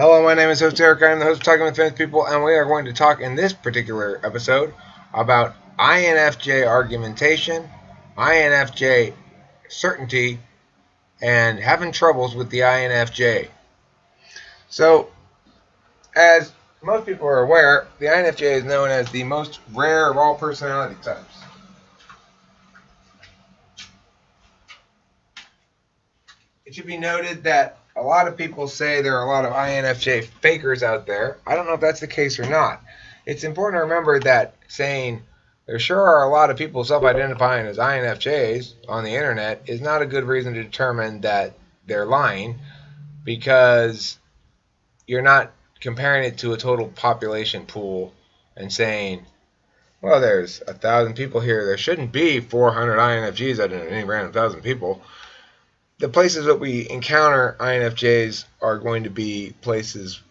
Hello, my name is Host Eric. I'm the host of Talking with Famous People, and we are going to talk in this particular episode about INFJ argumentation, INFJ certainty, and having troubles with the INFJ. So, as most people are aware, the INFJ is known as the most rare of all personality types. It should be noted that a lot of people say there are a lot of INFJ fakers out there. I don't know if that's the case or not. It's important to remember that saying there sure are a lot of people self-identifying as INFJs on the internet is not a good reason to determine that they're lying, because you're not comparing it to a total population pool and saying, well, there's 1,000 people here. There shouldn't be 400 INFJs out of any random 1,000 people. The places that we encounter INFJs are going to be places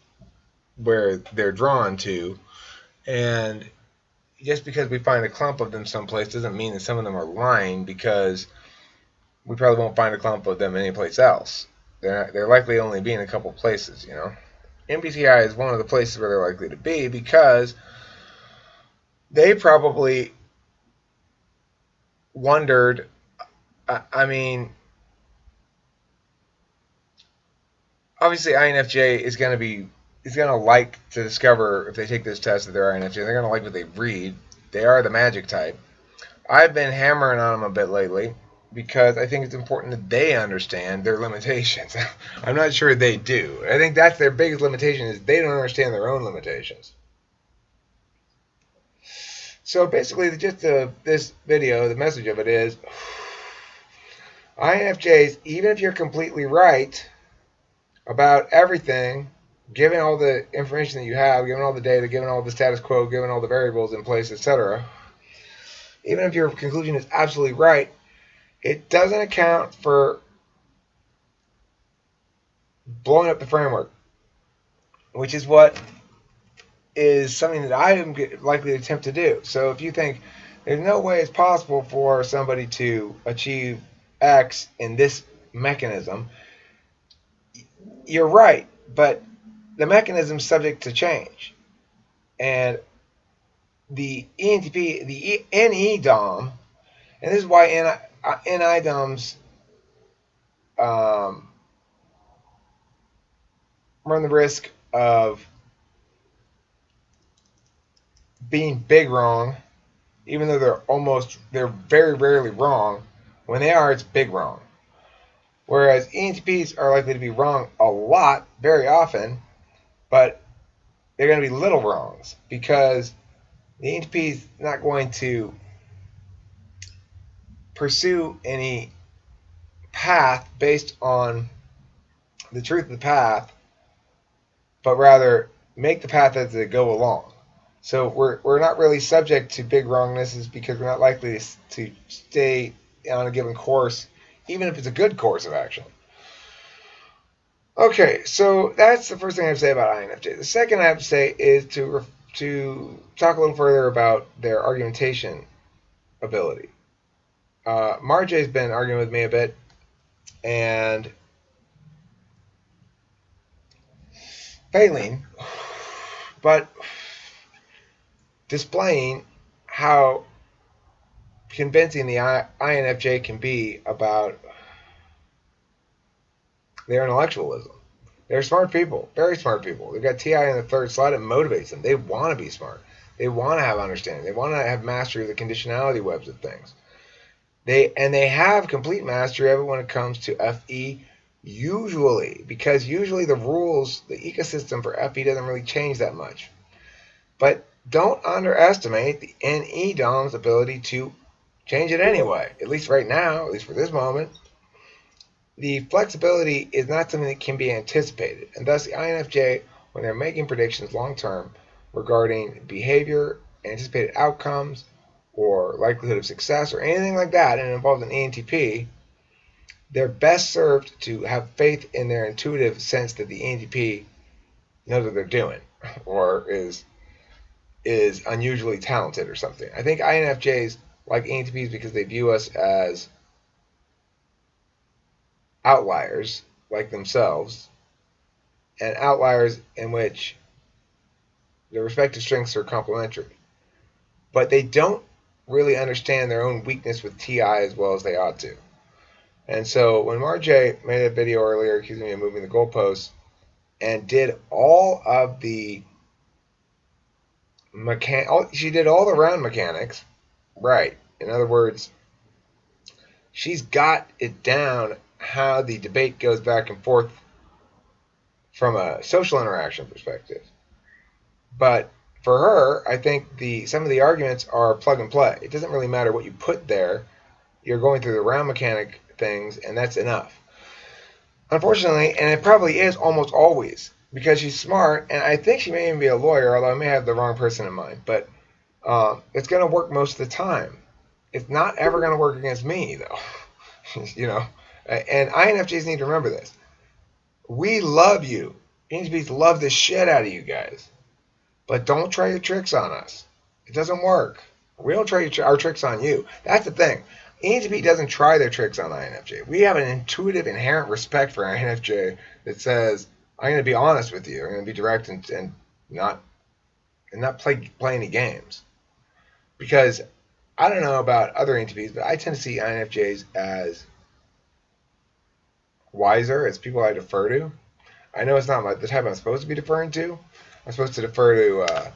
where they're drawn to, and just because we find a clump of them someplace doesn't mean that some of them are lying, because we probably won't find a clump of them anyplace else. They're likely only be in a couple places, MBTI is one of the places where they're likely to be, because they probably wondered, I mean, obviously INFJ is going to like to discover, if they take this test, that they're INFJ. They're going to like what they read. They are the magic type. I've been hammering on them a bit lately because I think it's important that they understand their limitations. I'm not sure they do. I think that's their biggest limitation, is they don't understand their own limitations. So basically, the gist of this video, the message of it is, INFJs, even if you're completely right about everything, given all the information that you have, given all the data, given all the status quo, given all the variables in place, etc., even if your conclusion is absolutely right, it doesn't account for blowing up the framework, which is what is something that I am likely to attempt to do. So if you think there's no way it's possible for somebody to achieve X in this mechanism, you're right, but the mechanism is subject to change. And the ENTP, the NE-DOM, and this is why NI-DOMs run the risk of being big wrong, even though they're very rarely wrong. When they are, it's big wrong. Whereas ENTPs are likely to be wrong a lot, very often, but they're going to be little wrongs, because the ENTP is not going to pursue any path based on the truth of the path, but rather make the path as they go along. So we're not really subject to big wrongnesses, because we're not likely to stay on a given course, even if it's a good course of action. Okay, so that's the first thing I have to say about INFJ. The second I have to say is to talk a little further about their argumentation ability. Marjay's been arguing with me a bit, and failing, but displaying how convincing the INFJ can be about their intellectualism. They're smart people, very smart people. They've got TI in the third slot. It motivates them. They want to be smart. They want to have understanding. They want to have mastery of the conditionality webs of things. They have complete mastery of it when it comes to FE, usually, because usually the rules, the ecosystem for FE doesn't really change that much. But don't underestimate the NE-DOM's ability to change it anyway, at least right now, at least for this moment. The flexibility is not something that can be anticipated, and thus the INFJ, when they're making predictions long term regarding behavior, anticipated outcomes, or likelihood of success, or anything like that, and it involves an ENTP, they're best served to have faith in their intuitive sense that the ENTP knows what they're doing, or is unusually talented or something. I think INFJs like ENTPs because they view us as outliers, like themselves, and outliers in which their respective strengths are complementary. But they don't really understand their own weakness with TI as well as they ought to. And so when Marjay made a video earlier accusing me of moving the goalposts and did all of the she did all the round mechanics, right? In other words, she's got it down how the debate goes back and forth from a social interaction perspective. But for her, I think some of the arguments are plug and play. It doesn't really matter what you put there. You're going through the round mechanic things, and that's enough. Unfortunately, and it probably is almost always, because she's smart, and I think she may even be a lawyer, although I may have the wrong person in mind, but it's going to work most of the time. It's not ever going to work against me, though. You know, and INFJs need to remember this. We love you. INFJs love the shit out of you guys. But don't try your tricks on us. It doesn't work. We don't try our tricks on you. That's the thing. INFJ doesn't try their tricks on INFJ. We have an intuitive, inherent respect for INFJ that says, I'm going to be honest with you. I'm going to be direct and not play any games. Because I don't know about other INFJs, but I tend to see INFJs as wiser, as people I defer to. I know it's not the type I'm supposed to be deferring to. I'm supposed to defer to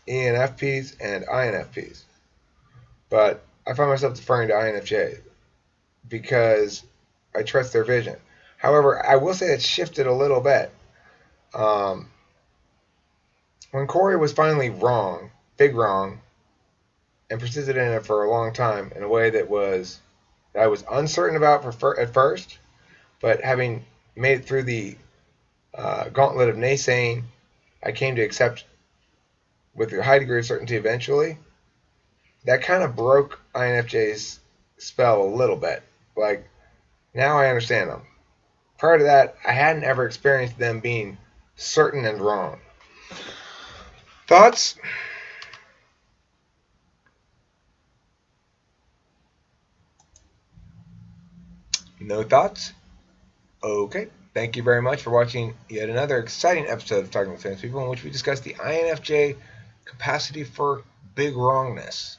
ENFPs and INFPs. But I find myself deferring to INFJ because I trust their vision. However, I will say it's shifted a little bit. When Corey was finally wrong, big wrong, and persisted in it for a long time in a way that I was uncertain about at first, but having made it through the gauntlet of naysaying, I came to accept with a high degree of certainty eventually. That kind of broke INFJ's spell a little bit. Like, now I understand them. Prior to that, I hadn't ever experienced them being certain and wrong. Thoughts? No thoughts? Okay. Thank you very much for watching yet another exciting episode of Talking with Famous People, in which we discuss the INFJ capacity for big wrongness.